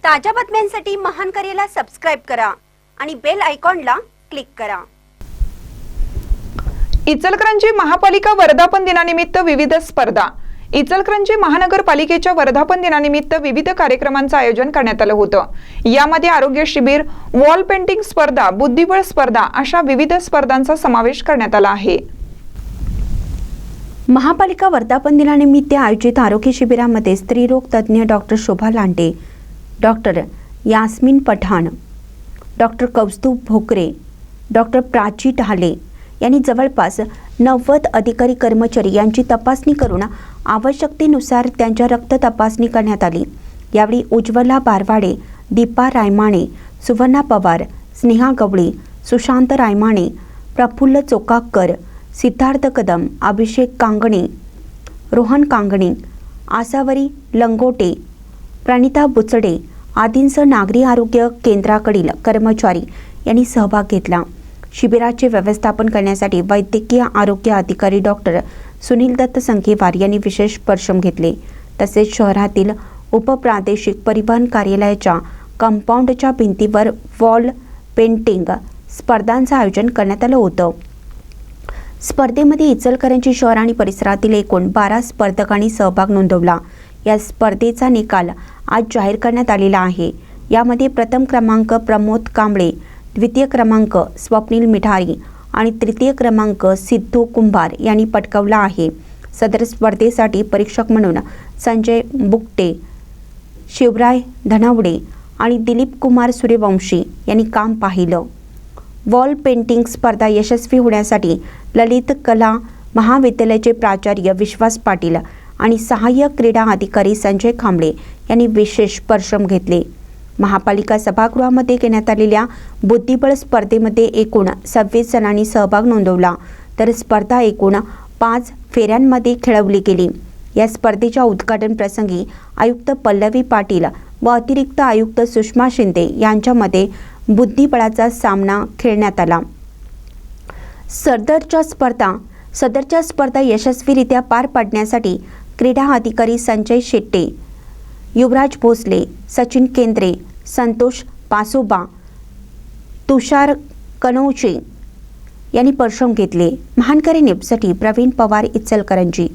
ताज्या बातम्यांसाठी महान करेला सबस्क्राइब करा आणि बेल आयकॉनला क्लिक करा। इचलकरंजी महापालिका वर्धापन दिनानिमित्त विविध स्पर्धा। इचलकरंजी महानगरपालिकेच्या वर्धापन दिनानिमित्त विविध कार्यक्रमांचे आयोजन करण्यात आले होते। यामध्ये आरोग्य शिबिर, वॉल पेंटिंग स्पर्धा, बुद्धिबळ स्पर्धा अशा विविध स्पर्धांचा समावेश करण्यात आला आहे। महापालिका वर्धापन दिनानिमित्त आयोजित आरोग्य शिबिरामध्ये स्त्रीरोग तज्ञ doctor Shobha Lande, doctor Yasmin Pathan, doctor Kaustubh Bhokare, doctor Prachi Dhale यांनी जवळपास 90 अधिकारी कर्मचारी यांची तपासणी करून आवश्यकतेनुसार त्यांच्या रक्त तपासणी करण्यात आली। यावेळी उज्ज्वला बारवाडे, दीपा रायमाणे, सुवर्णा पवार, स्नेहा गवळी, सुशांत रायमाणे, प्रफुल्ल चोकाकर, सिद्धार्थ कदम, अभिषेक कांगणे, रोहन कांगणे, आसावरी लंगोटे, प्रणिता बुचडे आदींसह नागरी आरोग्य केंद्राकडील कर्मचारी यांनी सहभाग घेतला। शिबिराचे व्यवस्थापन करण्यासाठी वैद्यकीय आरोग्य अधिकारी डॉक्टर सुनील दत्त संघेवार यांनी विशेष परिश्रम घेतले। तसेच शहरातील उपप्रादेशिक परिवहन कार्यालयाच्या कंपाऊंडच्या भिंतीवर वॉल पेंटिंग स्पर्धांचे आयोजन करण्यात आले होते। स्पर्धेमध्ये इचलकरंजी शहर आणि परिसरातील एकूण 12 स्पर्धकांनी सहभाग नोंदवला। या स्पर्धेचा निकाल आज जाहीर करण्यात आलेला आहे। यामध्ये प्रथम क्रमांक प्रमोद कांबळे, द्वितीय क्रमांक स्वप्नील मिठारी आणि तृतीय क्रमांक सिद्धू कुंभार यांनी पटकावला आहे। सदर स्पर्धेसाठी परीक्षक म्हणून संजय बुकटे, शिवराय धनवडे आणि दिलीप कुमार सूर्यवंशी यांनी काम पाहिलं। वॉल पेंटिंग स्पर्धा यशस्वी होण्यासाठी ललित कला महाविद्यालयाचे प्राचार्य विश्वास पाटील आणि सहाय्यक क्रीडा अधिकारी संजय खांबळे यांनी विशेष परिश्रम घेतले। महापालिका सभागृहामध्ये घेण्यात आलेल्या बुद्धिबळ स्पर्धेमध्ये एकूण 26 जणांनी सहभाग नोंदवला, तर स्पर्धा एकूण 5 फेऱ्यांमध्ये खेळवली गेली। या स्पर्धेच्या उद्घाटन प्रसंगी आयुक्त पल्लवी पाटील व अतिरिक्त आयुक्त सुषमा शिंदे यांच्यामध्ये बुद्धिबळाचा सामना खेळण्यात आला। सदरच्या स्पर्धा यशस्वीरित्या पार पाडण्यासाठी क्रीडा अधिकारी संजय शेट्टे, युवराज भोसले, सचिन केंद्रे, संतोष पासोबा, तुषार कनौचे यांनी परिश्रम घेतले। महानकरी न्यूजसाठी प्रवीण पवार, इचलकरंजी।